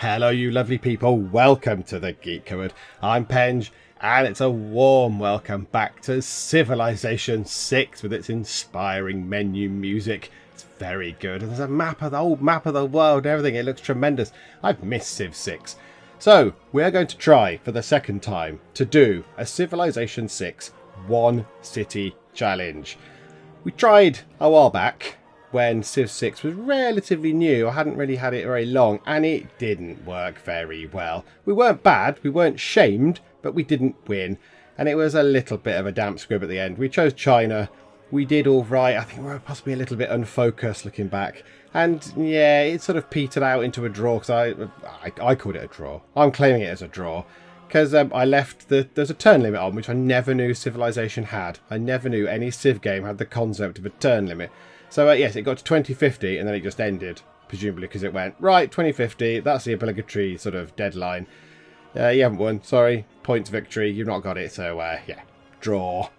Hello you lovely people, welcome to the Geek Cupboard. I'm Penge, and it's a warm welcome back to Civilization 6 with its inspiring menu music. It's very good, and there's a map of the old map of the world and everything. It looks tremendous. I've missed Civ 6. So, we're going to try for the second time to do a Civilization 6 one city challenge. We tried a while back when Civ 6 was relatively new. I hadn't really had it very long, and it didn't work very well. We weren't bad, we weren't shamed, but we didn't win, and it was a little bit of a damp squib at the end. We chose China. We did all right. I think we were possibly a little bit unfocused looking back, and yeah, it sort of petered out into a draw because I called it a draw. I'm claiming it as a draw because I left there's a turn limit on, which I never knew Civilization had. I never knew any Civ game had the concept of a turn limit. So yes, it got to 2050 and then it just ended, presumably because it went, right, 2050, that's the obligatory sort of deadline. You haven't won, sorry, points victory, you've not got it, so yeah, draw.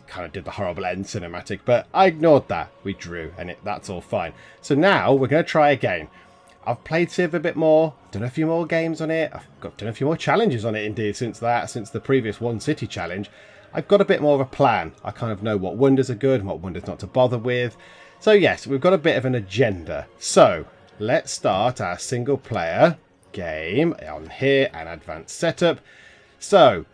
Kind of did the horrible end cinematic, but I ignored that. We drew, and that's all fine. So now we're going to try again. I've played Civ a bit more, done a few more games on it, I've done a few more challenges on it indeed since the previous One City challenge. I've got a bit more of a plan. I kind of know what wonders are good and what wonders not to bother with. So yes, we've got a bit of an agenda. So let's start our single player game on here and advanced setup. So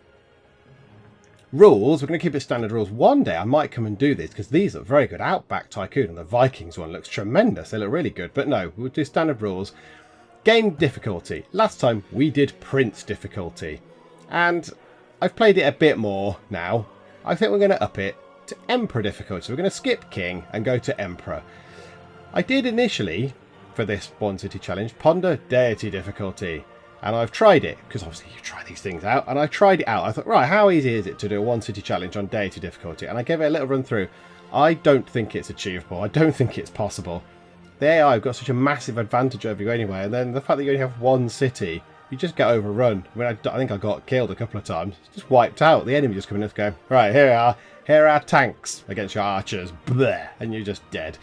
rules, we're going to keep it standard rules. One day I might come and do this because these are very good. Outback Tycoon and the Vikings one looks tremendous. They look really good. But no, we'll do standard rules. Game difficulty. Last time we did Prince difficulty. And I've played it a bit more now. I think we're going to up it to Emperor difficulty. So we're going to skip King and go to Emperor. I did initially, for this One City challenge, ponder Deity difficulty. And I've tried it, because obviously you try these things out. And I tried it out. I thought, right, how easy is it to do a One City challenge on Deity difficulty? And I gave it a little run through. I don't think it's achievable. I don't think it's possible. The AI have got such a massive advantage over you anyway. And then the fact that you only have one city, you just get overrun. I mean, I think I got killed a couple of times. Just wiped out. The enemy just coming in and going, right, here we are. Here are our tanks against your archers. Bleh, and you're just dead.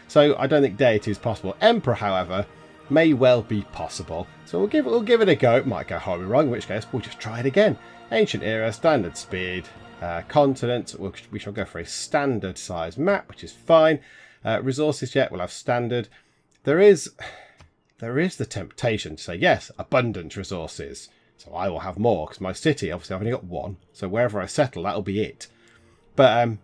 So I don't think Deity is possible. Emperor, however, may well be possible. So we'll give it a go. It might go horribly wrong, in which case we'll just try it again. Ancient era, standard speed, continent. We shall go for a standard size map, which is fine. Resources yet, we'll have standard. There is the temptation to say, yes, abundant resources. So I will have more, because my city, obviously, I've only got one. So wherever I settle, that'll be it. But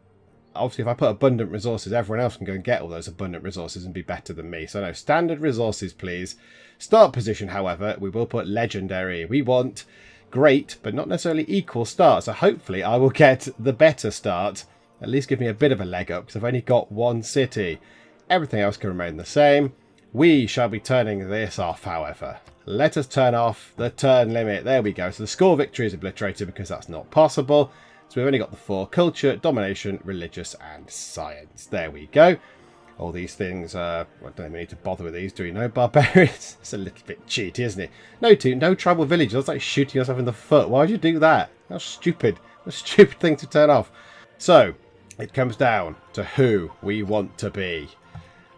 obviously, if I put abundant resources, everyone else can go and get all those abundant resources and be better than me. So no, standard resources, please. Start position, however, we will put legendary. We want great, but not necessarily equal start. So hopefully I will get the better start. At least give me a bit of a leg up, because I've only got one city. Everything else can remain the same. We shall be turning this off, however. Let us turn off the turn limit. There we go. So the score victory is obliterated because that's not possible. So we've only got the four: culture, domination, religious, and science. There we go. All these things, I don't think we need to bother with these, do we? No, barbarians. It's a little bit cheaty, isn't it? No tribal village. That's like shooting yourself in the foot. Why would you do that? That's stupid. That's a stupid thing to turn off. So it comes down to who we want to be.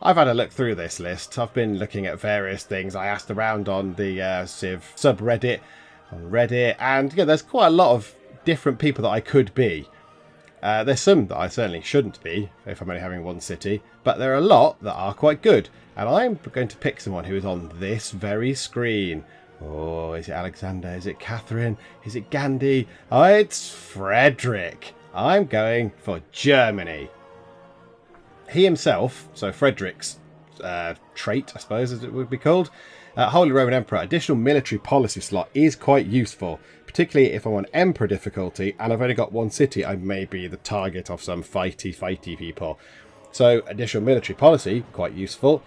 I've had a look through this list. I've been looking at various things. I asked around on the Civ subreddit, on Reddit, and yeah, there's quite a lot of different people that I could be. There's some that I certainly shouldn't be if I'm only having one city, but there are a lot that are quite good, and I'm going to pick someone who is on this very screen. Oh, is it Alexander? Is it Catherine? Is it Gandhi? Oh, it's Frederick. I'm going for Germany. He himself, so Frederick's trait, I suppose as it would be called, Holy Roman Emperor, additional military policy slot is quite useful, particularly if I'm on Emperor difficulty and I've only got one city. I may be the target of some fighty people. So additional military policy, quite useful.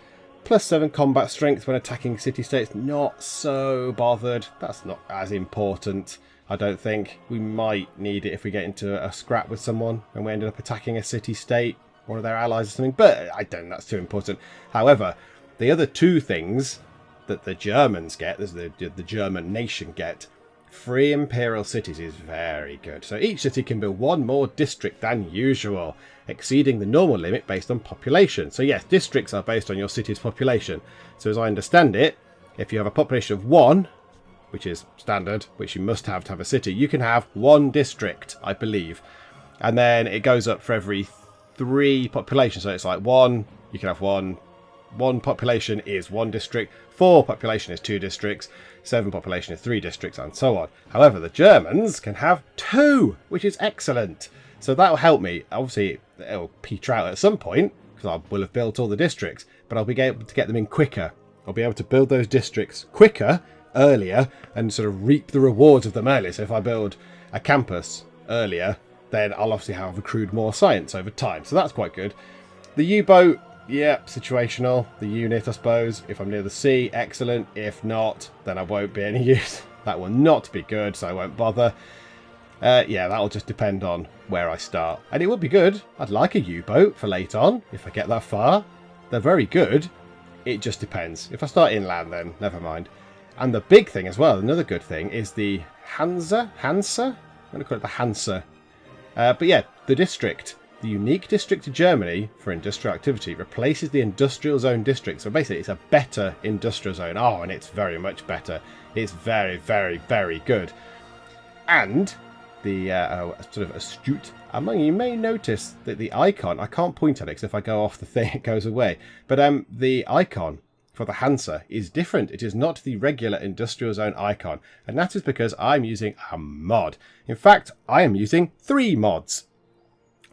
+7 combat strength when attacking city-states, not so bothered. That's not as important, I don't think. We might need it if we get into a scrap with someone and we ended up attacking a city-state, one of their allies or something, but I don't think that's too important. However, the other two things that the Germans get, the German nation get, free imperial cities is very good. So each city can build one more district than usual, exceeding the normal limit based on population. So yes, districts are based on your city's population. So as I understand it, if you have a population of 1, which is standard, which you must have to have a city, you can have 1 district, I believe. And then it goes up for every 3 populations. So it's like 1, you can have 1 population is 1 district, 4 population is 2 districts, 7 population is 3 districts, and so on. However, the Germans can have 2, which is excellent. So that will help me. Obviously, it'll peter out at some point, because I will have built all the districts, but I'll be able to get them in quicker. I'll be able to build those districts quicker, earlier, and sort of reap the rewards of them earlier. So if I build a campus earlier, then I'll obviously have accrued more science over time. So that's quite good. The U-boat, yeah, situational. The unit, I suppose. If I'm near the sea, excellent. If not, then I won't be any use. That will not be good, so I won't bother. Yeah, that'll just depend on where I start. And it would be good. I'd like a U-boat for late on, if I get that far. They're very good. It just depends. If I start inland, then never mind. And the big thing as well, another good thing, is the Hansa? I'm going to call it the Hansa. But yeah, the district. The unique district of Germany for industrial activity replaces the industrial zone district. So basically, it's a better industrial zone. Oh, and it's very much better. It's very, very, very good. And the sort of astute among you may notice that the icon, I can't point at it because if I go off the thing, it goes away. But the icon for the Hansa is different. It is not the regular industrial zone icon. And that is because I'm using a mod. In fact, I am using 3 mods.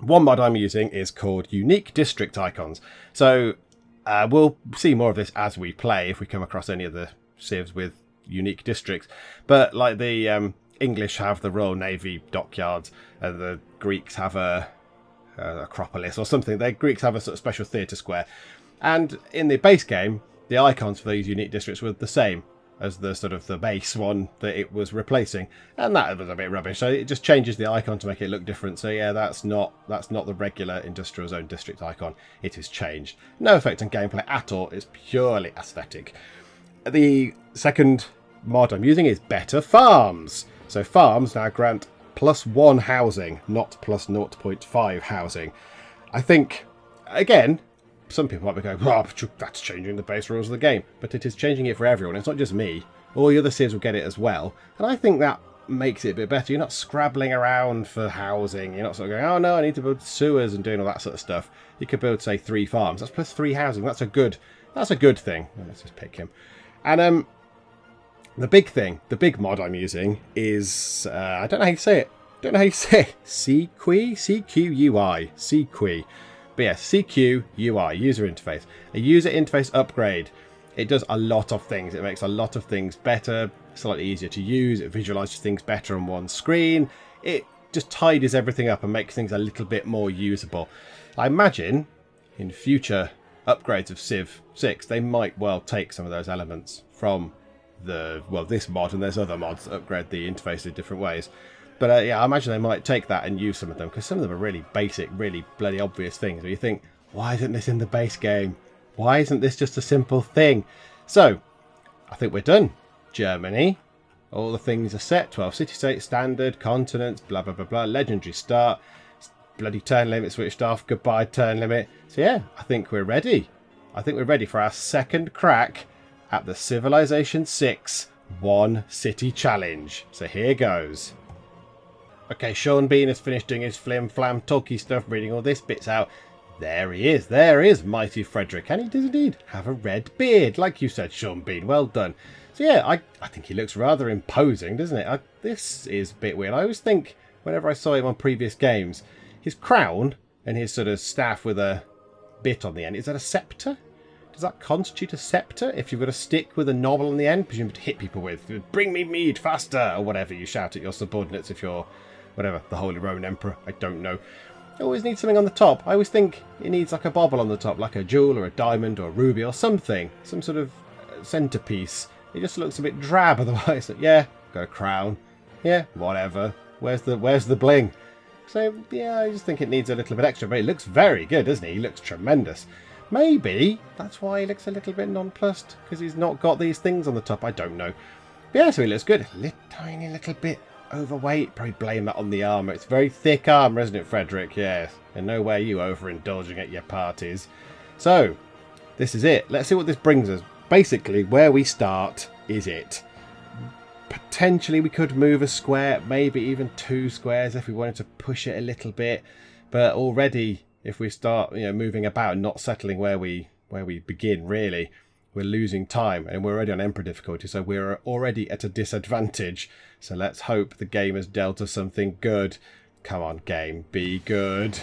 One mod I'm using is called Unique District Icons. So we'll see more of this as we play if we come across any of the civs with unique districts. But like the English have the Royal Navy dockyards and the Greeks have a Acropolis or something. The Greeks have a sort of special theatre square. And in the base game, the icons for these unique districts were the same as the sort of the base one that it was replacing, and that was a bit rubbish. So it just changes the icon to make it look different. So yeah, that's not the regular industrial zone district icon. It is changed. No effect on gameplay at all. It's purely aesthetic. The second mod I'm using is Better Farms. So farms now grant +1 housing, not plus 0.5 housing. I think, again, some people might be going, oh, that's changing the base rules of the game. But it is changing it for everyone. It's not just me. All the other civs will get it as well. And I think that makes it a bit better. You're not scrabbling around for housing. You're not sort of going, oh no, I need to build sewers and doing all that sort of stuff. You could build, say, 3 farms. That's +3 housing. That's a good thing. Let's just pick him. And the big thing, the big mod I'm using is, I don't know how you say it. CQUI? CQUI. CQUI. But yeah, CQUI, user interface. A user interface upgrade. It does a lot of things. It makes a lot of things better, slightly easier to use. It visualizes things better on one screen. It just tidies everything up and makes things a little bit more usable. I imagine in future upgrades of Civ 6, they might well take some of those elements from this mod, and there's other mods that upgrade the interface in different ways. But yeah, I imagine they might take that and use some of them, because some of them are really basic, really bloody obvious things where you think, why isn't this in the base game? Why isn't this just a simple thing? So, I think we're done. Germany. All the things are set. 12 city-states, standard, continents, blah, blah, blah, blah. Legendary start. Bloody turn limit switched off. Goodbye, turn limit. So yeah, I think we're ready. I think we're ready for our second crack at the Civilization 6 One City Challenge. So here goes. Okay, Sean Bean has finished doing his flim-flam talky stuff, reading all this bits out. There he is. There is mighty Frederick. And he does indeed have a red beard, like you said, Sean Bean. Well done. So yeah, I think he looks rather imposing, doesn't it? This is a bit weird. I always think, whenever I saw him on previous games, his crown and his sort of staff with a bit on the end, is that a sceptre? Does that constitute a sceptre? If you've got a stick with a knob on the end, presumably to hit people with, bring me mead faster, or whatever you shout at your subordinates if you're, whatever, the Holy Roman Emperor, I don't know. It always needs something on the top. I always think it needs like a bauble on the top, like a jewel or a diamond or a ruby or something. Some sort of centerpiece. It just looks a bit drab otherwise. Yeah, got a crown. Yeah, whatever. Where's the bling? So, yeah, I just think it needs a little bit extra. But it looks very good, doesn't he? He looks tremendous. Maybe that's why he looks a little bit nonplussed, because he's not got these things on the top. I don't know. But yeah, so he looks good. Tiny little bit overweight. Probably blame that on the armour. It's very thick armour, isn't it, Frederick? Yes. And no way you overindulging at your parties. So, this is it. Let's see what this brings us. basically where we start is it. Potentially we could move a square, maybe even 2 squares if we wanted to push it a little bit. But already, if we start, moving about and not settling where we begin, really, we're losing time, and we're already on Emperor difficulty, so we're already at a disadvantage. So let's hope the game has dealt us something good. Come on, game, be good.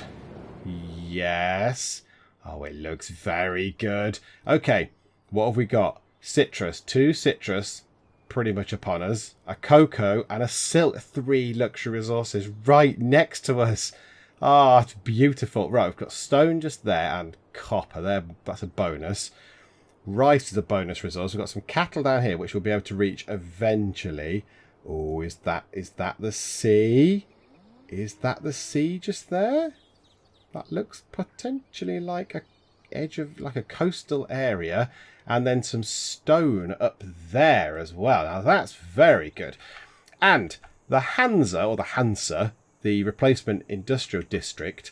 Yes. Oh, it looks very good. Okay, what have we got? Citrus, 2 citrus, pretty much upon us. A cocoa and a silk, 3 luxury resources right next to us. Ah, it's beautiful. Right, we've got stone just there and copper there. That's a bonus. Rice is a bonus resource. We've got some cattle down here, which we'll be able to reach eventually. Oh, is that the sea? Is that the sea just there? That looks potentially like a edge of like a coastal area, and then some stone up there as well. Now that's very good. And the Hansa, the replacement industrial district,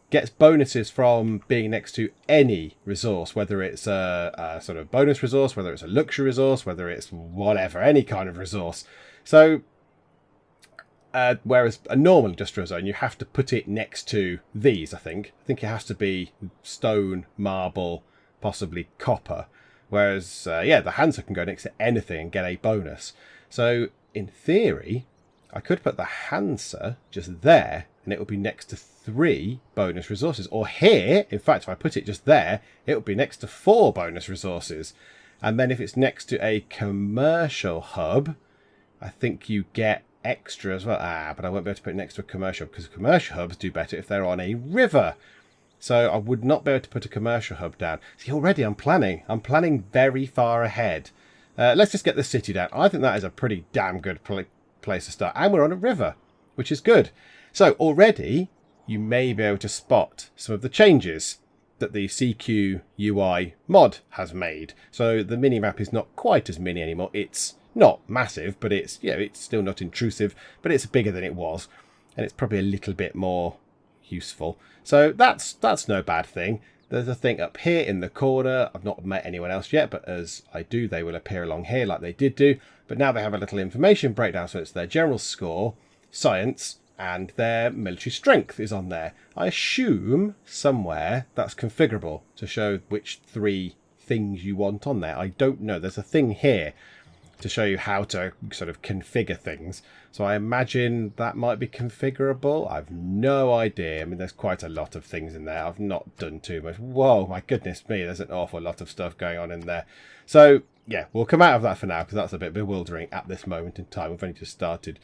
gets bonuses from being next to any resource, whether it's a sort of bonus resource, whether it's a luxury resource, whether it's whatever, any kind of resource. So, whereas a normal industrial zone, you have to put it next to these, I think. I think it has to be stone, marble, possibly copper. Whereas, the Hansa can go next to anything and get a bonus. So, in theory, I could put the Hansa just there, and it would be next to 3 bonus resources. Or here, in fact, if I put it just there, it would be next to 4 bonus resources. And then if it's next to a commercial hub, I think you get extra as well. But I won't be able to put it next to a commercial hub, because commercial hubs do better if they're on a river. So I would not be able to put a commercial hub down. See, already I'm planning. I'm planning very far ahead. Let's just get the city down. I think that is a pretty damn good place to start. And we're on a river, which is good. So already you may be able to spot some of the changes that the CQ UI mod has made. So the mini-map is not quite as mini anymore. It's not massive, but it's it's still not intrusive, but it's bigger than it was. And it's probably a little bit more useful. So that's no bad thing. There's a thing up here in the corner. I've not met anyone else yet, but as I do, they will appear along here like they did do. But now they have a little information breakdown, so it's their general score, science, and their military strength is on there. I assume somewhere that's configurable to show which 3 things you want on there. I don't know. There's a thing here to show you how to sort of configure things. So I imagine that might be configurable. I've no idea. I mean, there's quite a lot of things in there. I've not done too much. Whoa, my goodness me, there's an awful lot of stuff going on in there. So, yeah, we'll come out of that for now, because that's a bit bewildering at this moment in time. We've only just started.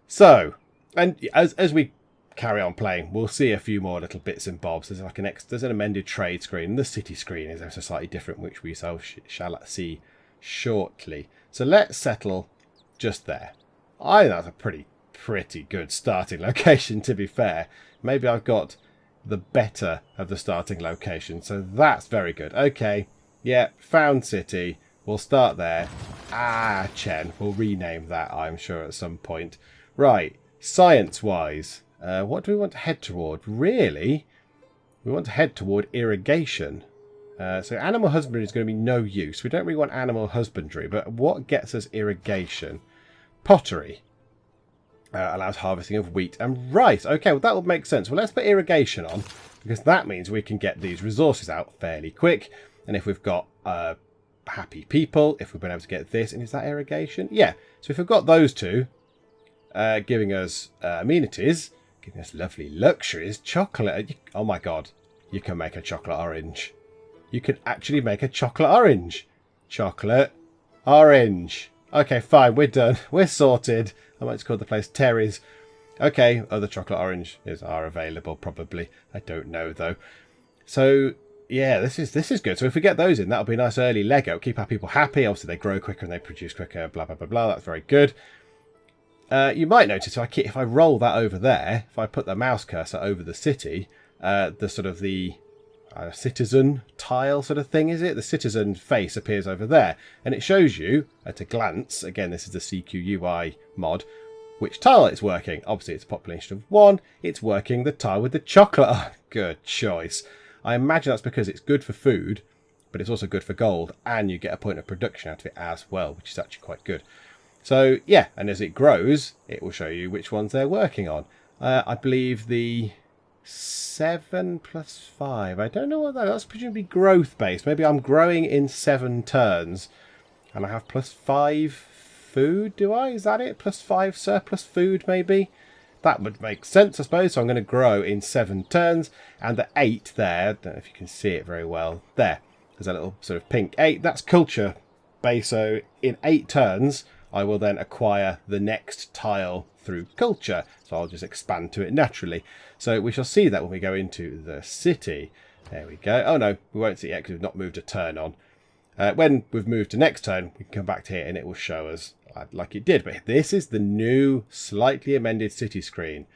So, and as we carry on playing, we'll see a few more little bits and bobs. There's like there's an amended trade screen. The city screen is ever so slightly different, which we shall see shortly. So let's settle just there. I think that's a pretty good starting location, to be fair. Maybe I've got the better of the starting location, so that's very good. Okay, yeah, found city. We'll start there. Chen. We'll rename that, I'm sure, at some point. Right, science-wise, what do we want to head toward? Really, we want to head toward irrigation. So animal husbandry is going to be no use. We don't really want animal husbandry, but what gets us irrigation? Pottery. Allows harvesting of wheat and rice. Okay, well that would make sense. Well, let's put irrigation on, because that means we can get these resources out fairly quick. And if we've got happy people, if we've been able to get this, and is that irrigation? Yeah. So if we've got those 2 giving us amenities, giving us lovely luxuries, chocolate. Oh my god, you can make a chocolate orange. You can actually make a chocolate orange. Chocolate orange. Okay, fine, we're done. We're sorted. I might just call the place Terry's. Okay, other chocolate oranges are available, probably. I don't know, though. So, yeah, this is good. So if we get those in, that'll be a nice early Lego. Keep our people happy. Obviously, they grow quicker and they produce quicker, blah, blah, blah, blah. That's very good. You might notice if I roll that over there, if I put the mouse cursor over the city, the sort of the citizen tile sort of thing, is it? The citizen face appears over there, and it shows you at a glance, again this is the CQ UI mod, which tile it's working. Obviously it's a population of 1, it's working the tile with the chocolate. Oh, good choice. I imagine that's because it's good for food, but it's also good for gold, and you get a point of production out of it as well, which is actually quite good. So yeah, and as it grows, it will show you which ones they're working on. I believe the 7 plus 5, I don't know what that's presumably growth based. Maybe I'm growing in 7 turns and I have plus 5 food, do I? Is that it? Plus 5 surplus food, maybe? That would make sense, I suppose. So I'm going to grow in 7 turns, and the 8 there, I don't know if you can see it very well, there. There's a little sort of pink 8. That's culture base, so in 8 turns, I will then acquire the next tile through culture. So I'll just expand to it naturally. So we shall see that when we go into the city. There we go. Oh no, we won't see it yet because we've not moved a turn on. When we've moved to next turn, we can come back to here and it will show us like it did. But this is the new, slightly amended city screen.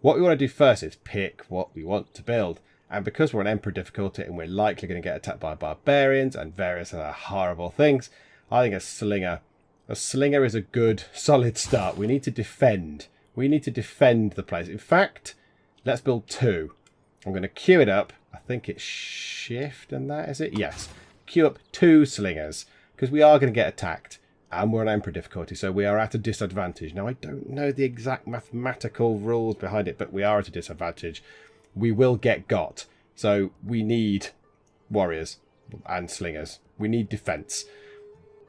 What we want to do first is pick what we want to build. And because we're on Emperor difficulty and we're likely going to get attacked by barbarians and various other horrible things, I think a slinger is a good, solid start. We need to defend. We need to defend the place. In fact, let's build 2. I'm going to queue it up. I think it's shift and that, is it? Yes. Queue up 2 slingers because we are going to get attacked and we're on Emperor difficulty, so we are at a disadvantage. Now, I don't know the exact mathematical rules behind it, but we are at a disadvantage. We will get got. So we need warriors and slingers. We need defense.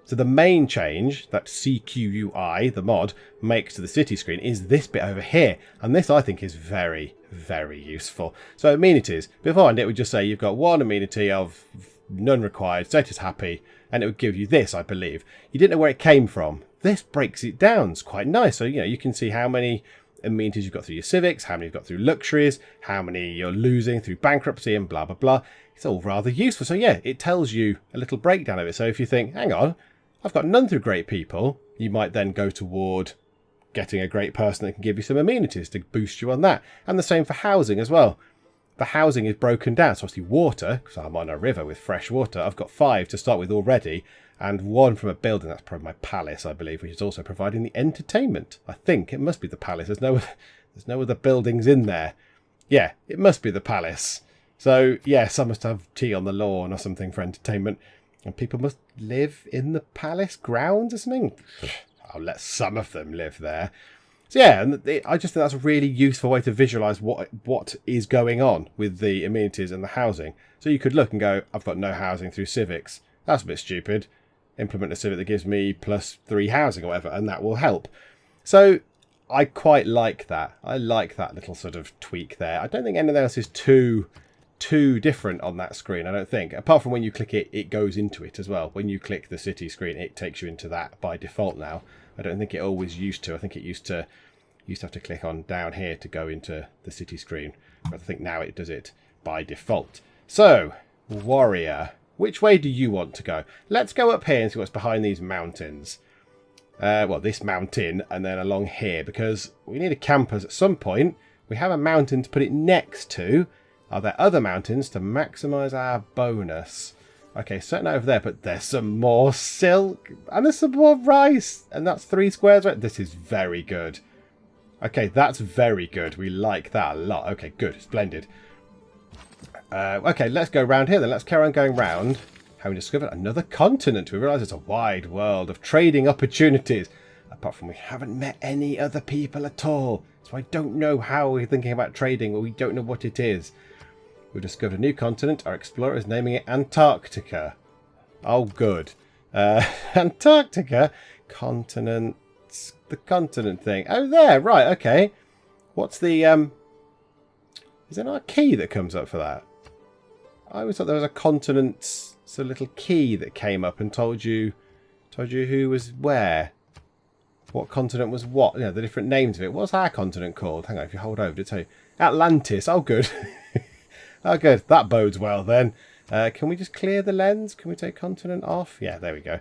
So the main change that CQUI, the mod, makes to the city screen is this bit over here. And this, I think, is very, very useful. So amenities. Beforehand, it would just say you've got 1 amenity of none required, status happy, and it would give you this, I believe. You didn't know where it came from. This breaks it down. It's quite nice. So, you can see how many amenities you've got through your civics, how many you've got through luxuries, how many you're losing through bankruptcy and blah, blah, blah. It's all rather useful. So, yeah, it tells you a little breakdown of it. So if you think, hang on, I've got none through great people, you might then go toward getting a great person that can give you some amenities to boost you on that. And the same for housing as well. The housing is broken down. So obviously water, because I'm on a river with fresh water, I've got 5 to start with already, and 1 from a building. That's probably my palace, I believe, which is also providing the entertainment. I think it must be the palace. There's no other buildings in there. Yeah, it must be the palace. So yes, I must have tea on the lawn or something for entertainment. And people must live in the palace grounds or something. I'll let some of them live there. So yeah, and I just think that's a really useful way to visualise what is going on with the amenities and the housing. So you could look and go, I've got no housing through civics. That's a bit stupid. Implement a civic that gives me plus 3 housing or whatever, and that will help. So I quite like that. I like that little sort of tweak there. I don't think anything else is too different on that screen, I don't think. Apart from when you click it, it goes into it as well. When you click the city screen, it takes you into that by default now. I don't think it always used to. I think it used to have to click on down here to go into the city screen. But I think now it does it by default. So, warrior, which way do you want to go? Let's go up here and see what's behind these mountains. Well, this mountain and then along here, because we need a campus at some point. We have a mountain to put it next to. Are there other mountains to maximise our bonus? Okay, certainly over there, but there's some more silk and there's some more rice, and that's 3 squares. Right? This is very good. Okay, that's very good. We like that a lot. Okay, good. Splendid. Okay, let's go round here then. Let's carry on going round. Having discovered another continent, we realise it's a wide world of trading opportunities. Apart from we haven't met any other people at all. So I don't know how we're thinking about trading, or we don't know what it is. We've discovered a new continent. Our explorer is naming it Antarctica. Oh, good. Antarctica? Continents. The continent thing. Oh, there. Right, okay. What's the... Is there not a key that comes up for that? I always thought there was a continent, so little key that came up and told you who was where. What continent was what. You know, the different names of it. What's our continent called? Hang on, if you hold over to tell you. Atlantis. Oh, good. Oh, good. That bodes well, then. Can we just clear the lens? Can we take continent off? Yeah, there we go.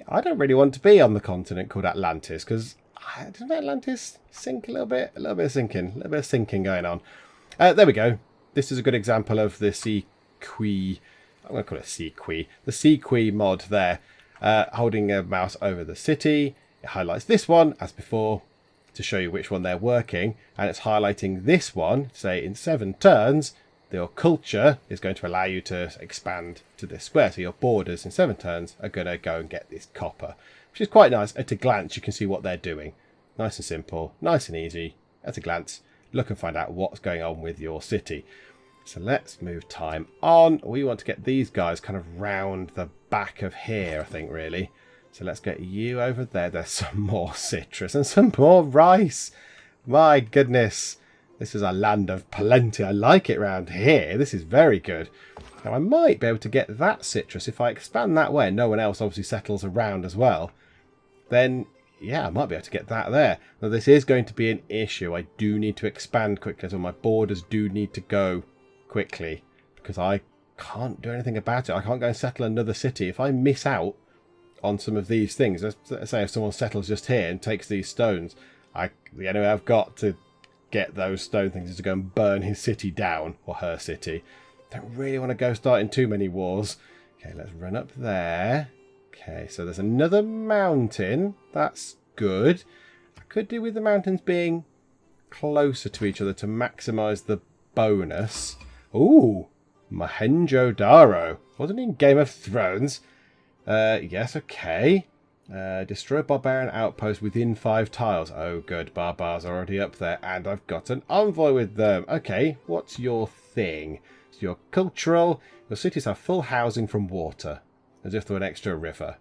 I don't really want to be on the continent called Atlantis, because doesn't Atlantis sink a little bit? A little bit of sinking. A little bit of sinking going on. There we go. This is a good example of the Sequii. I'm going to call it Sequii. The Sequii mod there. Holding a mouse over the city. It highlights this one, as before, to show you which one they're working. And it's highlighting this one, say, in 7 turns. your culture is going to allow you to expand to this square. So your borders in 7 turns are going to go and get this copper, which is quite nice. At a glance, you can see what they're doing. Nice and simple, nice and easy. At a glance, look and find out what's going on with your city. So let's move time on. We want to get these guys kind of round the back of here, I think, really. So let's get you over there. There's some more citrus and some more rice. My goodness. This is a land of plenty. I like it round here. This is very good. Now, I might be able to get that citrus if I expand that way. No one else obviously settles around as well. Then, yeah, I might be able to get that there. Now, this is going to be an issue. I do need to expand quickly. So my borders do need to go quickly because I can't do anything about it. I can't go and settle another city. If I miss out on some of these things, let's say if someone settles just here and takes these stones, the only way I've got to get those stone things is to go and burn his city down, or her city. Don't really want to go starting too many wars. Okay, let's run up there. Okay, so there's another mountain. That's good. I could do with the mountains being closer to each other to maximise the bonus. Ooh, Mohenjo-Daro. Wasn't in Game of Thrones. Yes, okay. Destroy a barbarian outpost within 5 tiles. Oh, good. Barbars are already up there. And I've got an envoy with them. Okay, what's your thing? So your cultural. Your cities have full housing from water. As if there were an extra river.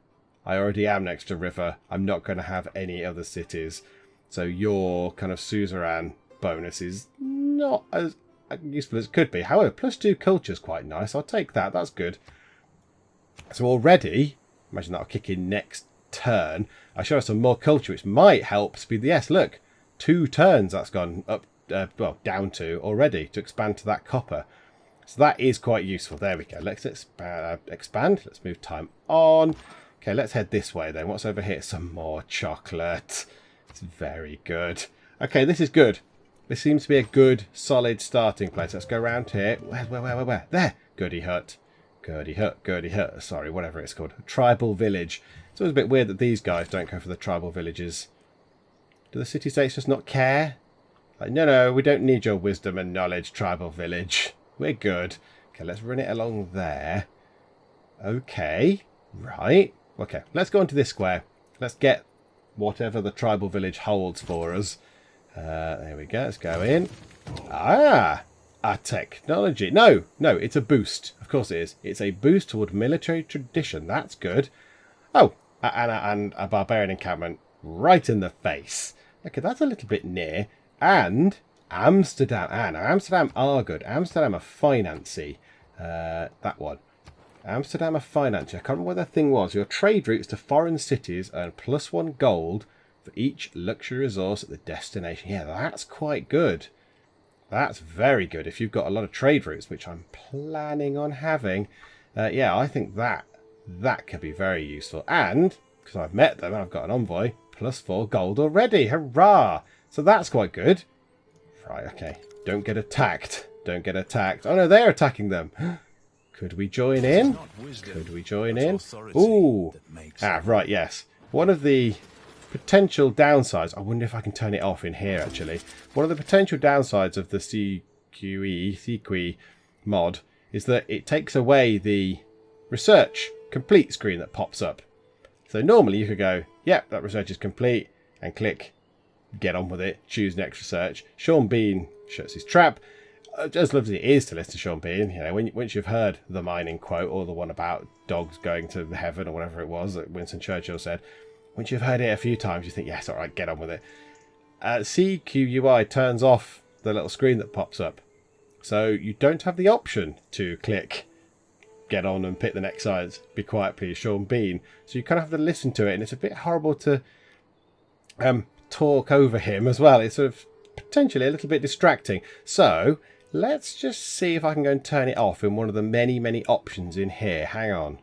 I already am next to river. I'm not going to have any other cities. So your kind of suzerain bonus is not as useful as it could be. However, +2 culture is quite nice. I'll take that. That's good. So already, imagine that'll kick in next turn. I show us some more culture, which might help speed the... Yes, look. 2 turns that's gone up, well, down to already to expand to that copper. So that is quite useful. There we go. Let's expand. Let's move time on. Okay, let's head this way then. What's over here? Some more chocolate. It's very good. Okay, this is good. This seems to be a good, solid starting place. Let's go around here. Where? There. Goody hut. Goody hut. Sorry, whatever it's called. Tribal village. It's always a bit weird that these guys don't go for the tribal villages. Do the city-states just not care? Like, no, we don't need your wisdom and knowledge, tribal village. We're good. Okay, let's run it along there. Okay, right. Okay, let's go into this square. Let's get whatever the tribal village holds for us. There we go. Let's go in. Ah, a technology. No, it's a boost. Of course it is. It's a boost toward military tradition. That's good. Oh, and a barbarian encampment right in the face. Okay, that's a little bit near. And Amsterdam. Now, Amsterdam are good. Amsterdam are financy. That one. Amsterdam are financy. I can't remember what that thing was. Your trade routes to foreign cities earn +1 gold for each luxury resource at the destination. Yeah, that's quite good. That's very good. If you've got a lot of trade routes, which I'm planning on having, yeah, I think that could be very useful. And, because I've met them and I've got an envoy, +4 gold already. Hurrah! So that's quite good. Right, okay. Don't get attacked. Don't get attacked. Oh no, they're attacking them. Could we join in? Could we join in? Ooh. Ah, right, yes. One of the potential downsides... I wonder if I can turn it off in here, actually. One of the potential downsides of the CQE mod is that it takes away the research complete screen that pops up. So normally you could go, yep, that research is complete, and click get on with it, choose next research. Sean Bean shuts his trap. As lovely as it is to listen to Sean Bean, you know, once you've heard the mining quote, or the one about dogs going to heaven, or whatever it was that Winston Churchill said, once you've heard it a few times, you think, yes, all right, get on with it. CQUI turns off the little screen that pops up. So you don't have the option to click get on and pick the next science, be quiet please, Sean Bean. So you kind of have to listen to it, and it's a bit horrible to talk over him as well. It's sort of potentially a little bit distracting. So let's just see if I can go and turn it off in one of the many options in here. Hang on.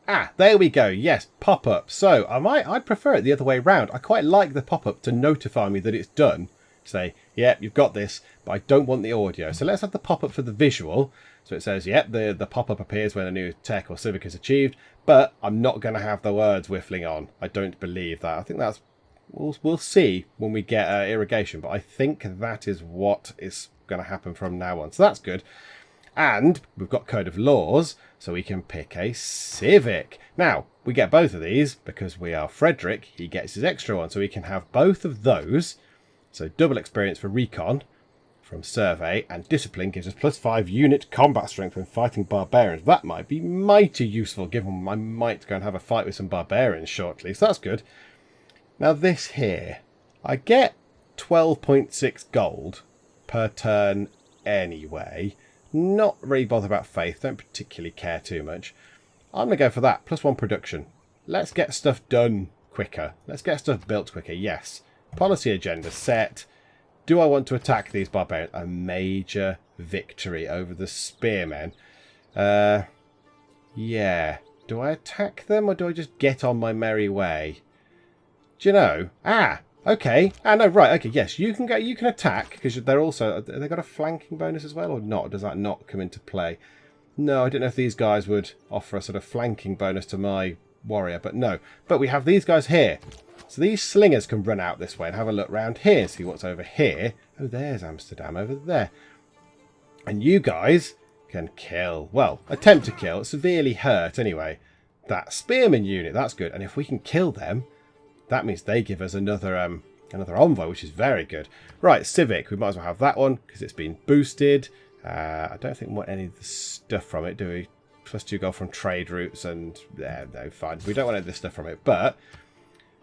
Ah, there we go. Yes, pop-up. So I'd prefer it the other way round. I quite like the pop-up to notify me that it's done. Say, yep, you've got this, but I don't want the audio. So let's have the pop-up for the visual. So it says, yep, the pop-up appears when a new tech or civic is achieved, but I'm not going to have the words whiffling on. I don't believe that. I think that's... We'll see when we get irrigation, but I think that is what is going to happen from now on. So that's good. And we've got Code of Laws, so we can pick a civic. Now, we get both of these because we are Frederick. He gets his extra one, so we can have both of those. So double experience for recon from survey, and discipline gives us +5 unit combat strength when fighting barbarians. That might be mighty useful, given I might go and have a fight with some barbarians shortly, so that's good. Now this here, I get 12.6 gold per turn anyway. Not really bothered about faith, don't particularly care too much. I'm going to go for that, +1 production. Let's get stuff done quicker. Let's get stuff built quicker, yes. Policy agenda set. Do I want to attack these barbarians? A major victory over the spearmen. Yeah. Do I attack them or do I just get on my merry way? Do you know? Okay. No, right. Okay, yes. You can attack because they're also... Have they got a flanking bonus as well or not? Does that not come into play? No, I don't know if these guys would offer a sort of flanking bonus to my warrior, but no. But we have these guys here. So these slingers can run out this way and have a look round here and see what's over here. Oh, there's Amsterdam over there. And you guys can kill. Well, attempt to kill. Severely hurt anyway. That spearman unit, that's good. And if we can kill them, that means they give us another envoy, which is very good. Right, civic. We might as well have that one because it's been boosted. I don't think we want any of the stuff from it, do we? +2 gold from trade routes and... no, fine. We don't want any of this stuff from it, but...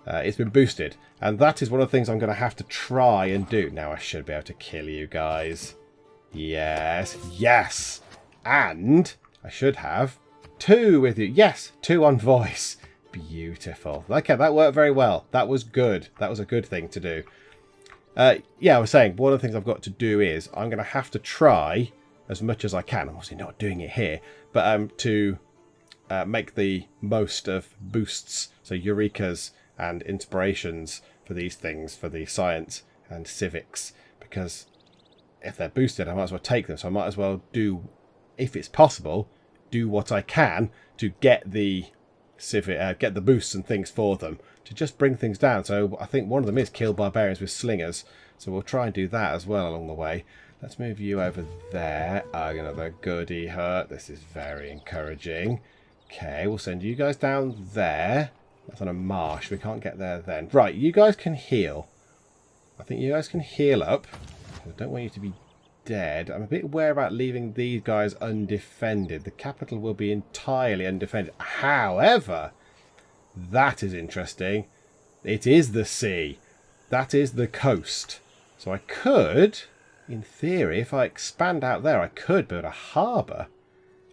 it's been boosted, and that is one of the things I'm going to have to try and do. Now I should be able to kill you guys. Yes, and I should have 2 with you. Yes, 2 on voice. Beautiful. Okay, that worked very well. That was good. That was a good thing to do. Yeah, I was saying, one of the things I've got to do is I'm going to have to try as much as I can. I'm obviously not doing it here, but to make the most of boosts, so Eurekas and inspirations for these things, for the science and civics, because if they're boosted I might as well take them, so I might as well do, if it's possible, do what I can to get the get the boosts and things for them, to just bring things down. So I think one of them is kill barbarians with slingers, so we'll try and do that as well along the way. Let's move you over there. Another goody hurt. This is very encouraging. Okay, we'll send you guys down there. That's on a marsh. We can't get there then. Right, you guys can heal. I think you guys can heal up. I don't want you to be dead. I'm a bit wary about leaving these guys undefended. The capital will be entirely undefended. However, that is interesting. It is the sea. That is the coast. So I could, in theory, if I expand out there, I could build a harbour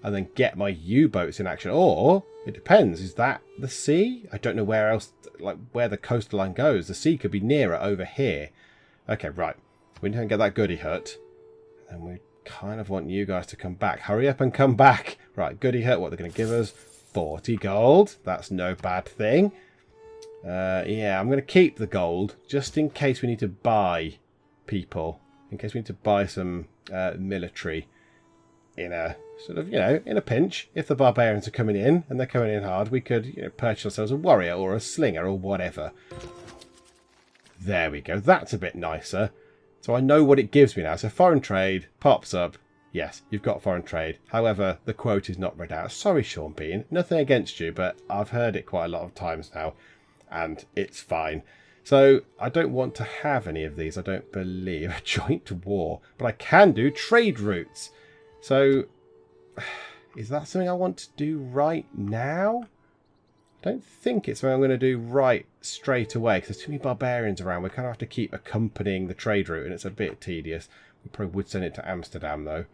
and then get my U-boats in action. Or, it depends, is that the sea? I don't know where else, like where the coastline goes. The sea could be nearer over here. Okay, right. We need to get that goody hut. And we kind of want you guys to come back. Hurry up and come back. Right, goody hut, what they're going to give us? 40 gold. That's no bad thing. Yeah, I'm going to keep the gold just in case we need to buy people. In case we need to buy some military in a sort of, in a pinch. If the barbarians are coming in and they're coming in hard, we could purchase ourselves a warrior or a slinger or whatever. There we go. That's a bit nicer. So I know what it gives me now. So foreign trade pops up. Yes, you've got foreign trade. However, the quote is not read out. Sorry, Sean Bean. Nothing against you, but I've heard it quite a lot of times now, and it's fine. So I don't want to have any of these, I don't believe. A joint war. But I can do trade routes. So is that something I want to do right now? I don't think it's something I'm going to do right straight away, because there's too many barbarians around. We kind of have to keep accompanying the trade route, and it's a bit tedious. We probably would send it to Amsterdam, though.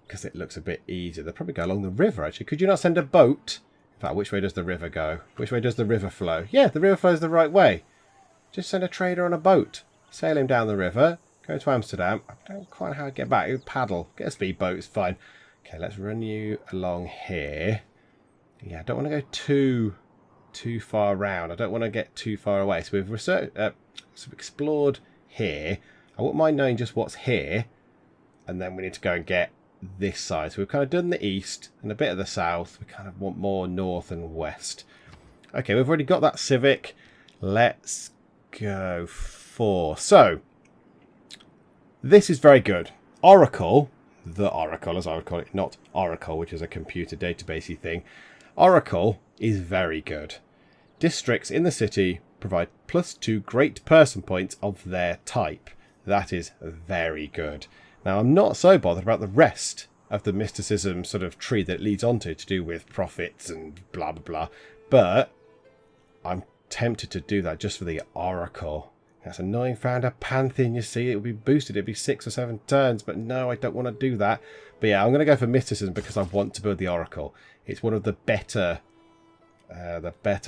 Because it looks a bit easier. They'll probably go along the river, actually. Could you not send a boat? In fact, which way does the river go? Which way does the river flow? Yeah, the river flows the right way. Just send a trader on a boat. Sail him down the river. Go to Amsterdam. I don't quite know how to get back. Paddle. Get a speedboat. It's fine. Okay, let's run you along here. Yeah, I don't want to go too far around. I don't want to get too far away. So we've explored here. I wouldn't mind knowing just what's here. And then we need to go and get this side. So we've kind of done the east and a bit of the south. We kind of want more north and west. Okay, we've already got that civic. Let's go for... So, this is very good. Oracle the Oracle, as I would call it, not Oracle, which is a computer databasey thing. Oracle is very good. Districts in the city provide +2 great person points of their type. That is very good. Now, I'm not so bothered about the rest of the mysticism sort of tree that it leads onto to do with profits and blah, blah, blah. But I'm tempted to do that just for the Oracle. That's annoying. Found a Pantheon, you see. It would be boosted. It would be 6 or 7 turns. But no, I don't want to do that. But yeah, I'm going to go for mysticism because I want to build the Oracle. It's one of the better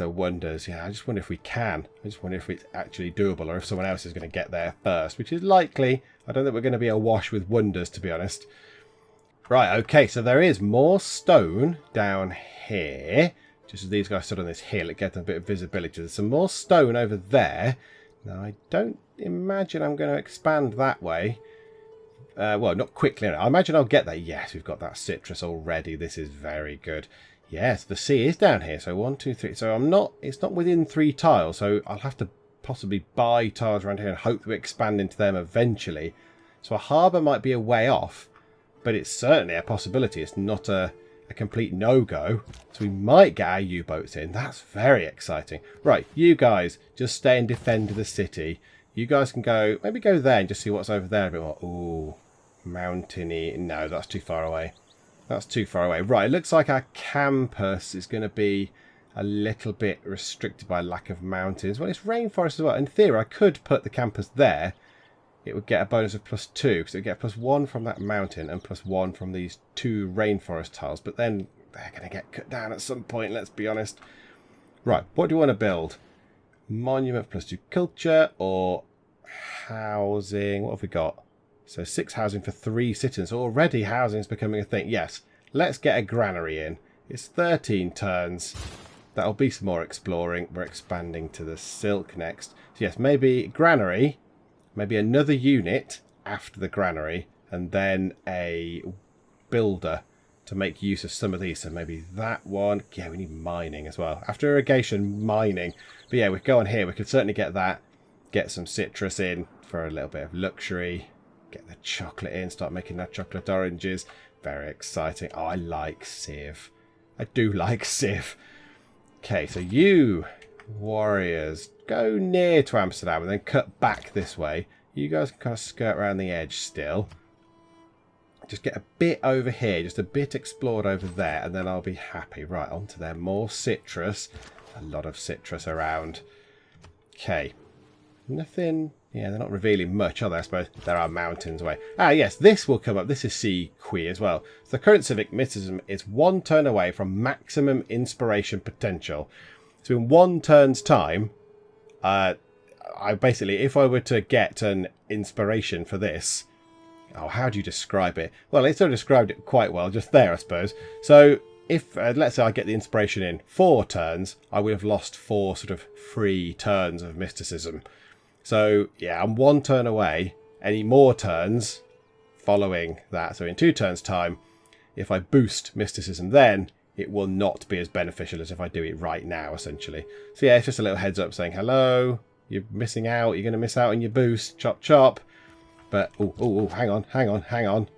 wonders. Yeah, I just wonder if we can. I just wonder if it's actually doable or if someone else is going to get there first, which is likely. I don't think we're going to be awash with wonders, to be honest. Right, okay, so there is more stone down here. Just as these guys stood on this hill, it gets a bit of visibility. There's some more stone over there. Now, I don't imagine I'm going to expand that way. Well, not quickly. I imagine I'll get there. Yes, we've got that citrus already. This is very good. Yes, the sea is down here. So 1, 2, 3. So it's not within 3 tiles. So I'll have to possibly buy tiles around here and hope that we expand into them eventually. So a harbour might be a way off, but it's certainly a possibility. It's not a complete no-go. So we might get our U-boats in. That's very exciting. Right, you guys, just stay and defend the city. You guys can go, maybe go there and just see what's over there a bit more. Ooh, mountainy. No, that's too far away. That's too far away. Right, it looks like our campus is going to be a little bit restricted by lack of mountains. Well, it's rainforest as well. In theory, I could put the campus there. It would get a bonus of +2 because it would get +1 from that mountain and +1 from these 2 rainforest tiles. But then they're going to get cut down at some point, let's be honest. Right, what do you want to build? Monument +2 culture or housing? What have we got? So 6 housing for 3 citizens. Already housing is becoming a thing. Yes, let's get a granary in. It's 13 turns. That'll be some more exploring. We're expanding to the silk next. So yes, maybe granary. Maybe another unit after the granary, and then a builder to make use of some of these. So maybe that one. Yeah, we need mining as well. After irrigation, mining. But yeah, we go on here. We could certainly get that. Get some citrus in for a little bit of luxury. Get the chocolate in. Start making our chocolate oranges. Very exciting. Oh, I like Civ. I do like Civ. Okay, so you warriors, go near to Amsterdam and then cut back this way. You guys can kind of skirt around the edge still. Just get a bit over here, just a bit explored over there, and then I'll be happy. Right, onto there. More citrus. A lot of citrus around. Okay. Nothing. Yeah, they're not revealing much, are they? I suppose there are mountains away. Ah, yes, this will come up. This is CQ as well. So the current civic mysticism is 1 turn away from maximum inspiration potential. So in 1 turn's time, I basically, if I were to get an inspiration for this, oh, how do you describe it? Well, it sort of described it quite well just there, I suppose. So if, let's say I get the inspiration in 4 turns, I would have lost 4 sort of free turns of mysticism. So yeah, I'm 1 turn away. Any more turns following that, so in 2 turns time, if I boost mysticism then, it will not be as beneficial as if I do it right now, essentially. So yeah, it's just a little heads up saying, hello, you're missing out, you're going to miss out on your boost, chop chop. But, oh, hang on.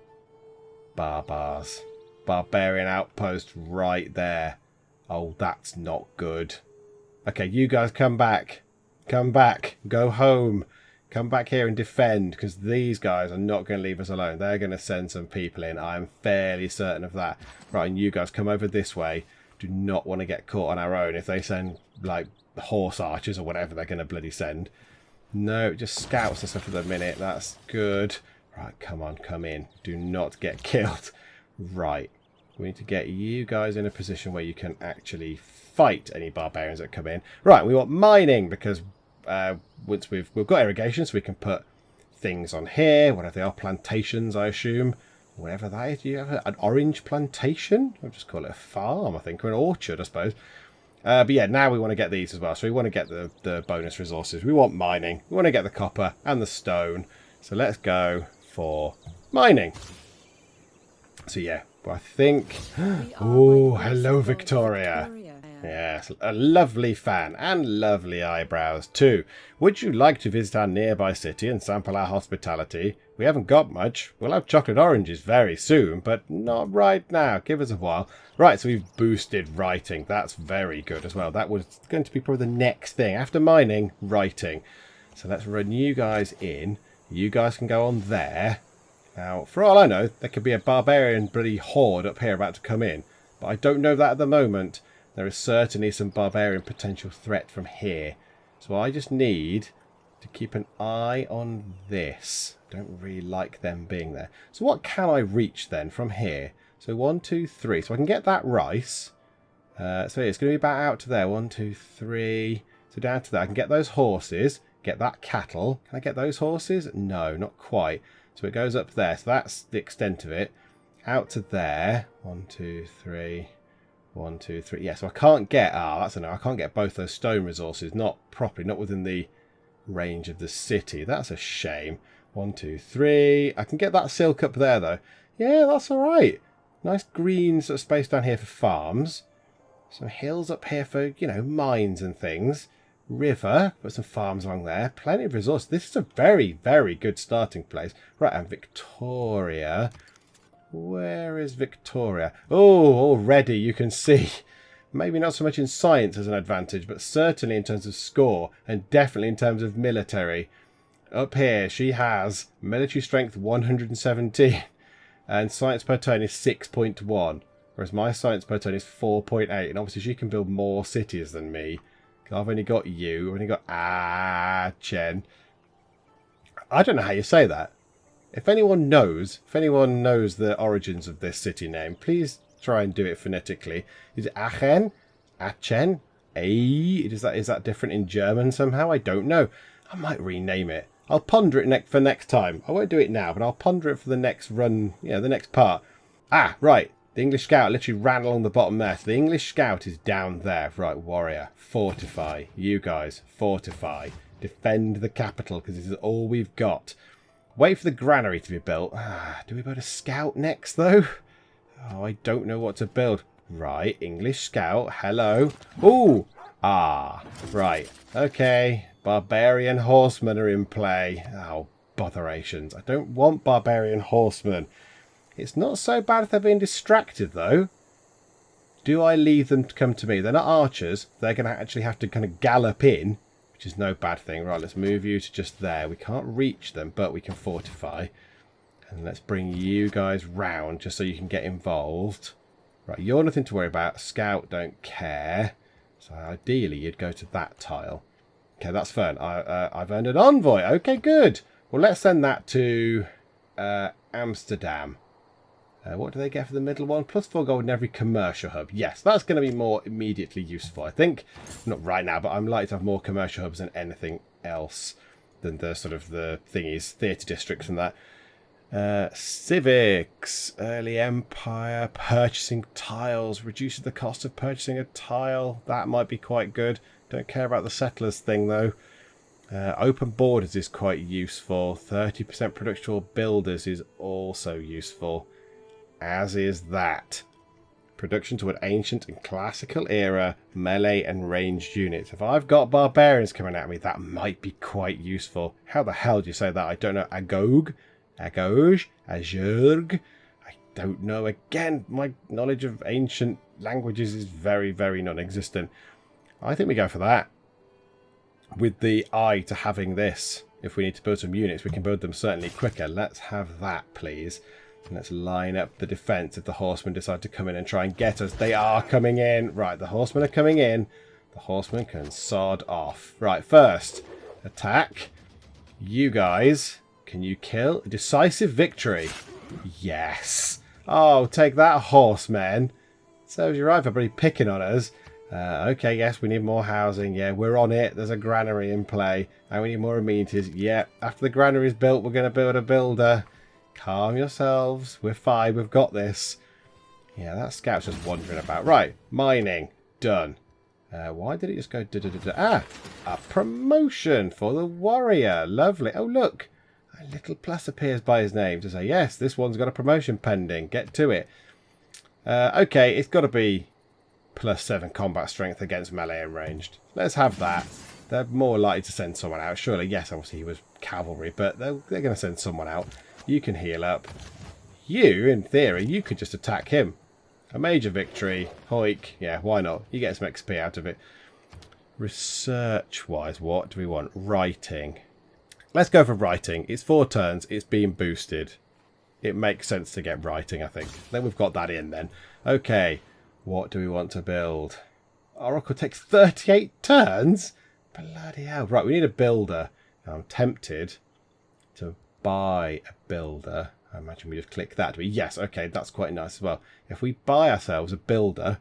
Barbars. Barbarian outpost right there. Oh, that's not good. Okay, you guys come back. Come back. Go home. Come back here and defend, because these guys are not going to leave us alone. They're going to send some people in. I'm fairly certain of that. Right, and you guys come over this way. Do not want to get caught on our own if they send, like, horse archers or whatever they're going to bloody send. No, just scouts and stuff for the minute. That's good. Right, come on, come in. Do not get killed. Right. We need to get you guys in a position where you can actually fight any barbarians that come in. Right, we want mining because once we've got irrigation, so we can put things on here. Whatever they are, plantations, I assume. Whatever that is. Do you have an orange plantation? I'll just call it a farm, I think, or an orchard, I suppose. But yeah, now we want to get these as well. So we want to get the bonus resources. We want mining. We want to get the copper and the stone. So let's go for mining. So yeah, I think... Oh, hello, Victoria. Yes, a lovely fan and lovely eyebrows too. Would you like to visit our nearby city and sample our hospitality? We haven't got much. We'll have chocolate oranges very soon, but not right now. Give us a while. Right, so we've boosted writing. That's very good as well. That was going to be probably the next thing. After mining, writing. So let's run you guys in. You guys can go on there. Now, for all I know, there could be a barbarian bloody horde up here about to come in. But I don't know that at the moment. There is certainly some barbarian potential threat from here. So I just need to keep an eye on this. Don't really like them being there. So what can I reach then from here? So 1, 2, 3. So I can get that rice. So it's going to be about out to there. 1, 2, 3. So down to there. I can get those horses. Get that cattle. Can I get those horses? No, not quite. So it goes up there. So that's the extent of it. Out to there. 1, 2, 3. 1, 2, 3. Yeah, so I can't get... that's a no. I can't get both those stone resources. Not properly. Not within the range of the city. That's a shame. 1, 2, 3. I can get that silk up there, though. Yeah, that's all right. Nice green sort of space down here for farms. Some hills up here for, you know, mines and things. River. Put some farms along there. Plenty of resources. This is a very, very good starting place. Right, and Victoria... Where is Victoria? Oh, already you can see. Maybe not so much in science as an advantage, but certainly in terms of score and definitely in terms of military. Up here, she has military strength 117 and science per turn is 6.1, whereas my science per turn is 4.8. And obviously she can build more cities than me. I've only got you. I've only got Chen. I don't know how you say that. If anyone knows the origins of this city name, please try and do it phonetically. Is it Aachen? Aachen? Is that different in German somehow? I don't know. I might rename it. I'll ponder it for next time. I won't do it now, but I'll ponder it for the next run, the next part. Right. The English Scout literally ran along the bottom there. So the English Scout is down there. Right, warrior. Fortify. You guys, fortify. Defend the capital, because this is all we've got. Wait for the granary to be built. Do we build a scout next, though? Oh, I don't know what to build. Right, English Scout. Hello. Ooh. Right. Okay. Barbarian Horsemen are in play. Oh, botherations. I don't want Barbarian Horsemen. It's not so bad if they're being distracted, though. Do I leave them to come to me? They're not archers. They're going to actually have to kind of gallop in, which is no bad thing. Right, let's move you to just there. We can't reach them, but we can fortify. And let's bring you guys round just so you can get involved. Right, you're nothing to worry about. Scout don't care. So ideally, you'd go to that tile. Okay, that's fun. I've earned an envoy. Okay, good. Well, let's send that to Amsterdam. What do they get for the middle one? +4 gold in every commercial hub. Yes, that's going to be more immediately useful, I think. Not right now, but I'm likely to have more commercial hubs than anything else than the sort of the thingies, theatre districts and that. Civics, early empire, purchasing tiles, reduces the cost of purchasing a tile. That might be quite good. Don't care about the settlers thing, though. Open borders is quite useful. 30% production for builders is also useful. As is that. Production toward ancient and classical era melee and ranged units. If I've got barbarians coming at me, that might be quite useful. How the hell do you say that? I don't know. Agog? Agoj? Ajurg? I don't know. Again, my knowledge of ancient languages is very, very non-existent. I think we go for that. With the eye to having this. If we need to build some units, we can build them certainly quicker. Let's have that, please. And let's line up the defence if the horsemen decide to come in and try and get us. They are coming in. Right, the horsemen are coming in. The horsemen can sod off. Right, first, attack. You guys, can you kill? A decisive victory. Yes. Oh, take that, horsemen. Serves you right for bloody picking on us. Okay, yes, we need more housing. Yeah, we're on it. There's a granary in play. And we need more amenities. Yeah, after the granary is built, we're going to build a builder. Calm yourselves. We're fine. We've got this. Yeah, that scout's just wandering about. Right, mining. Done. Why did it just go da-da-da-da? A promotion for the warrior. Lovely. Oh, look. A little plus appears by his name to say, yes, this one's got a promotion pending. Get to it. Okay, it's got to be +7 combat strength against melee and ranged. Let's have that. They're more likely to send someone out. Surely, yes, obviously he was cavalry, but they're going to send someone out. You can heal up. You, in theory, you could just attack him. A major victory. Hoik. Yeah, why not? You get some XP out of it. Research-wise, what do we want? Writing. Let's go for writing. It's 4 turns. It's being boosted. It makes sense to get writing, I think. Then we've got that in then. Okay. What do we want to build? Oracle takes 38 turns? Bloody hell. Right, we need a builder. Now, I'm tempted to buy a builder. I imagine we just click that. Yes, okay, that's quite nice as well. If we buy ourselves a builder,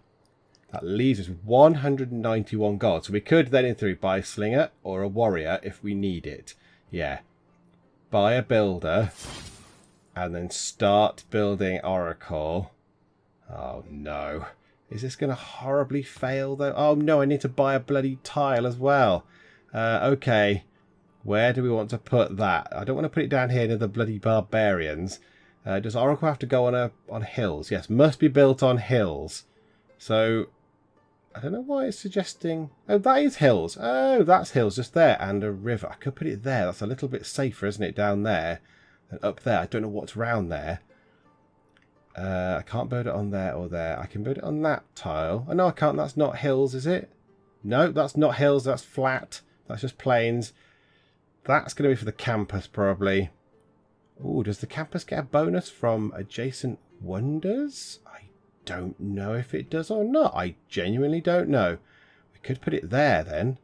that leaves us 191 gold. So we could then, in theory, buy a slinger or a warrior if we need it. Yeah. Buy a builder and then start building Oracle. Oh, no. Is this going to horribly fail, though? Oh, no, I need to buy a bloody tile as well. Okay. Where do we want to put that? I don't want to put it down here near the bloody barbarians. Does Oracle have to go on hills? Yes, must be built on hills. So, I don't know why it's suggesting... Oh, that is hills. Oh, that's hills just there. And a river. I could put it there. That's a little bit safer, isn't it, down there? And up there. I don't know what's round there. I can't build it on there or there. I can build it on that tile. Oh, no, I can't. That's not hills, is it? No, that's not hills. That's flat. That's just plains. That's going to be for the campus, probably. Ooh, does the campus get a bonus from adjacent wonders? I don't know if it does or not. I genuinely don't know. We could put it there, then.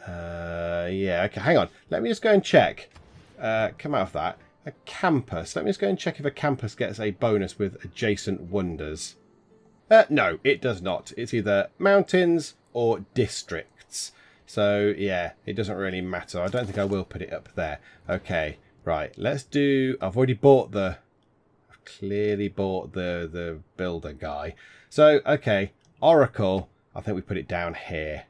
Yeah, okay, hang on. Let me just go and check. Come out of that. A campus. Let me just go and check if a campus gets a bonus with adjacent wonders. No, it does not. It's either mountains or districts. So, yeah, it doesn't really matter. I don't think I will put it up there. Okay, right. Let's do... I've already bought the... I've clearly bought the builder guy. So, okay, Oracle. I think we put it down here.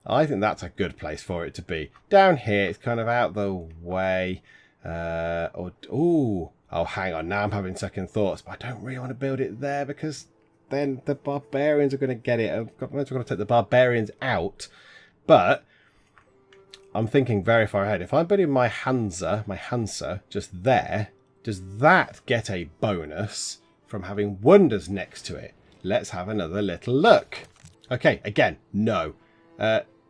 I think that's a good place for it to be. Down here, it's kind of out the way... oh, hang on. Now I'm having second thoughts, but I don't really want to build it there because then the barbarians are going to get it. I'm going to take the barbarians out, but I'm thinking very far ahead. If I'm building my Hansa just there, does that get a bonus from having wonders next to it? Let's have another little look. Okay, again, no.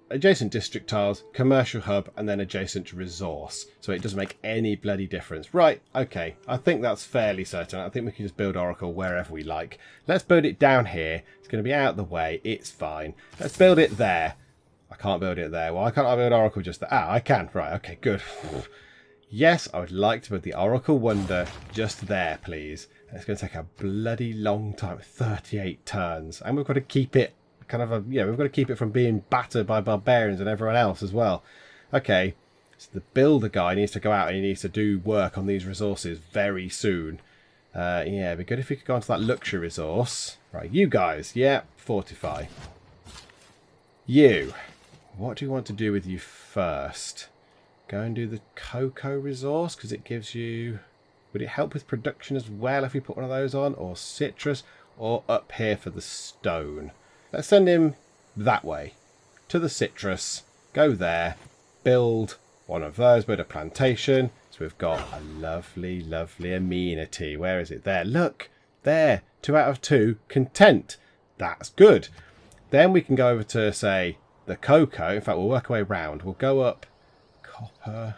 Adjacent district tiles, commercial hub, and then adjacent resource. So it doesn't make any bloody difference. Right, okay. I think that's fairly certain. I think we can just build Oracle wherever we like. Let's build it down here. It's going to be out of the way. It's fine. Let's build it there. I can't build it there. Why can't I build Oracle just there? Ah, I can. Right, okay, good. Yes, I would like to build the Oracle Wonder just there, please. And it's going to take a bloody long time. 38 turns. And we've got to keep it we've got to keep it from being battered by barbarians and everyone else as well. Okay, so the builder guy needs to go out and he needs to do work on these resources very soon. Yeah, it'd be good if we could go onto that luxury resource. Right, you guys, yeah, fortify. You, what do you want to do with you first? Go and do the cocoa resource because it gives you... Would it help with production as well if we put one of those on? Or citrus? Or up here for the stone? Let's send him that way, to the citrus, go there, build one of those, build a plantation. So we've got a lovely, lovely amenity. Where is it? There, look, there, 2 out of 2, content. That's good. Then we can go over to, say, the cocoa. In fact, we'll work our way round. We'll go up copper.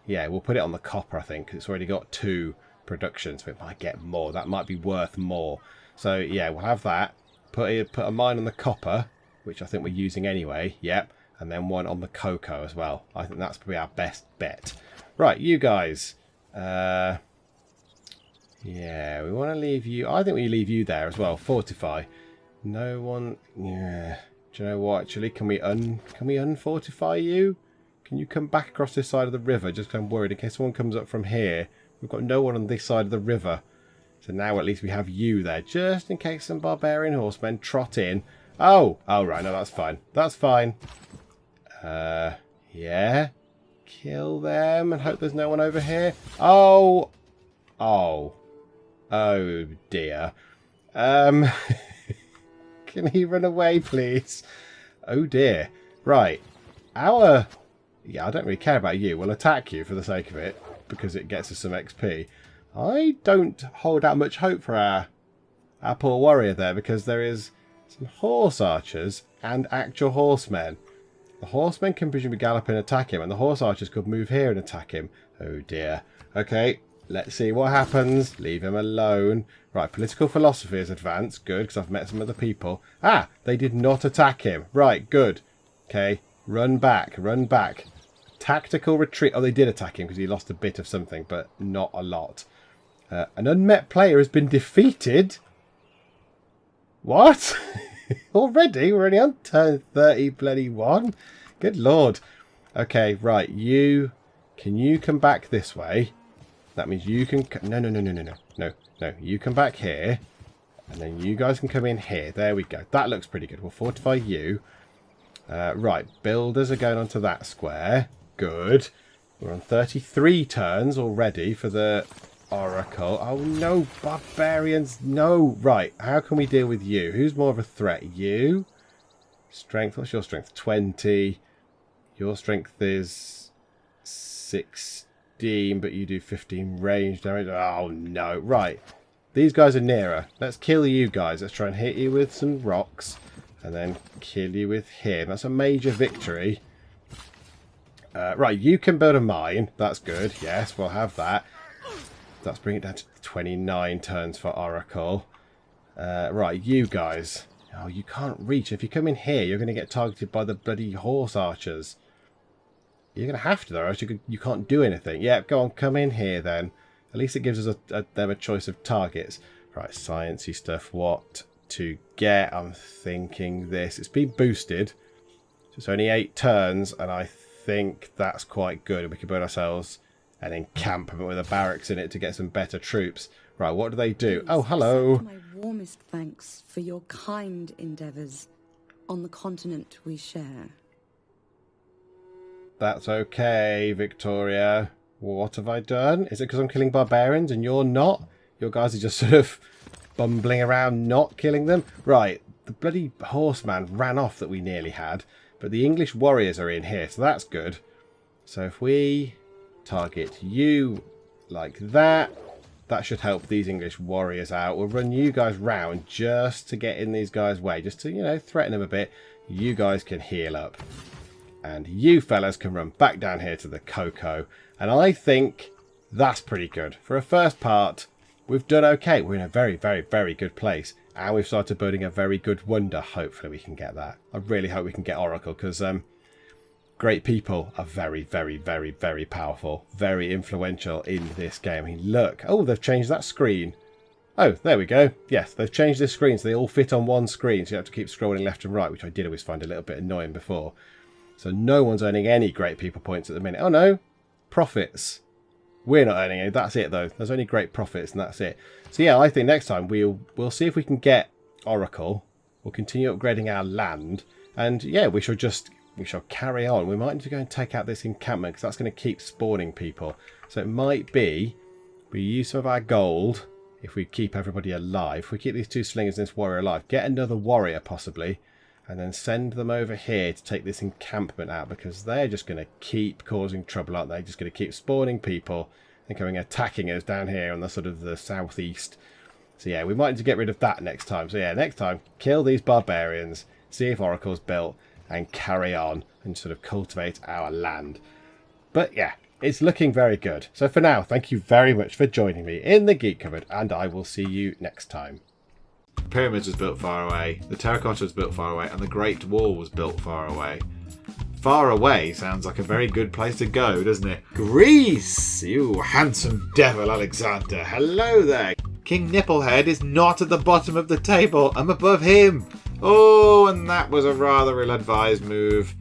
Yeah, we'll put it on the copper, I think, because it's already got 2 productions. So it might get more. That might be worth more. So, yeah, we'll have that. Put a mine on the copper, which I think we're using anyway. Yep. And then one on the cocoa as well. I think that's probably our best bet. Right, you guys. Yeah, we want to leave you. I think we leave you there as well. Fortify. No one. Yeah. Do you know what? Actually, can we unfortify you? Can you come back across this side of the river? Just 'cause I'm worried in case someone comes up from here. We've got no one on this side of the river. So now at least we have you there, just in case some barbarian horsemen trot in. Oh, right, no, that's fine. That's fine. Yeah. Kill them and hope there's no one over here. Oh dear. Can he run away, please? Oh dear. Right. Our... Yeah, I don't really care about you. We'll attack you for the sake of it, because it gets us some XP. I don't hold out much hope for our poor warrior there, because there is some horse archers and actual horsemen. The horsemen can presumably gallop and attack him, and the horse archers could move here and attack him. Oh dear. Okay, let's see what happens. Leave him alone. Right, political philosophy is advanced. Good, because I've met some other people. Ah, they did not attack him. Right, good. Okay, run back, run back. Tactical retreat. Oh, they did attack him because he lost a bit of something, but not a lot. An unmet player has been defeated. What? Already? We're only on turn 30 bloody 1. Good lord. Okay, right. You... Can you come back this way? That means you can... No. No, you come back here. And then you guys can come in here. There we go. That looks pretty good. We'll fortify you. Right. Builders are going onto that square. Good. We're on 33 turns already for the... Oracle. Oh no, barbarians, no. Right, how can we deal with you? Who's more of a threat? You? Strength, what's your strength? 20. Your strength is 16, but you do 15 range damage. Oh no, right. These guys are nearer. Let's kill you guys. Let's try and hit you with some rocks and then kill you with him. That's a major victory. Right, you can build a mine. That's good. Yes, we'll have that. Let's bring it down to 29 turns for Oracle. Right, you guys. Oh, you can't reach. If you come in here, you're going to get targeted by the bloody horse archers. You're going to have to, though, or else you can't do anything. Yeah, go on, come in here, then. At least it gives us them a choice of targets. Right, sciencey stuff. What to get? I'm thinking this. It's been boosted. So it's only 8 turns, and I think that's quite good. We can build ourselves... an encampment with a barracks in it to get some better troops. Right, what do they do? Oh, hello. My warmest thanks for your kind endeavours on the continent we share. That's okay, Victoria. What have I done? Is it because I'm killing barbarians and you're not? Your guys are just sort of bumbling around not killing them? Right, the bloody horseman ran off that we nearly had, but the English warriors are in here, so that's good. So if we... target you like that. That should help these English warriors out. We'll run you guys round just to get in these guys' way, just to, you know, threaten them a bit. You guys can heal up. And you fellas can run back down here to the cocoa. And I think that's pretty good. For a first part, we've done okay. We're in a very, very, very good place. And we've started building a very good wonder. Hopefully we can get that. I really hope we can get Oracle, because great people are very, very, very, very powerful. Very influential in this game. I mean, look. Oh, they've changed that screen. Oh, there we go. Yes, they've changed this screen so they all fit on one screen. So you have to keep scrolling left and right, which I did always find a little bit annoying before. So no one's earning any great people points at the minute. Oh, no. Profits. We're not earning any. That's it, though. There's only great profits, and that's it. So, yeah, I think next time we'll see if we can get Oracle. We'll continue upgrading our land. And, yeah, we shall carry on. We might need to go and take out this encampment because that's going to keep spawning people. So it might be we use some of our gold if we keep everybody alive. If we keep these 2 slingers and this warrior alive, get another warrior possibly, and then send them over here to take this encampment out, because they're just going to keep causing trouble, aren't they? Just going to keep spawning people and coming attacking us down here on the sort of the southeast. So yeah, we might need to get rid of that next time. So yeah, next time, kill these barbarians, see if Oracle's built, and carry on and sort of cultivate our land. But yeah, it's looking very good. So for now, thank you very much for joining me in the Geek Cupboard, and I will see you next time. The pyramids was built far away, the terracotta was built far away, and the Great Wall was built far away. Far away sounds like a very good place to go, doesn't it? Greece! You handsome devil, Alexander. Hello there. King Nipplehead is not at the bottom of the table. I'm above him. Oh, and that was a rather ill-advised move.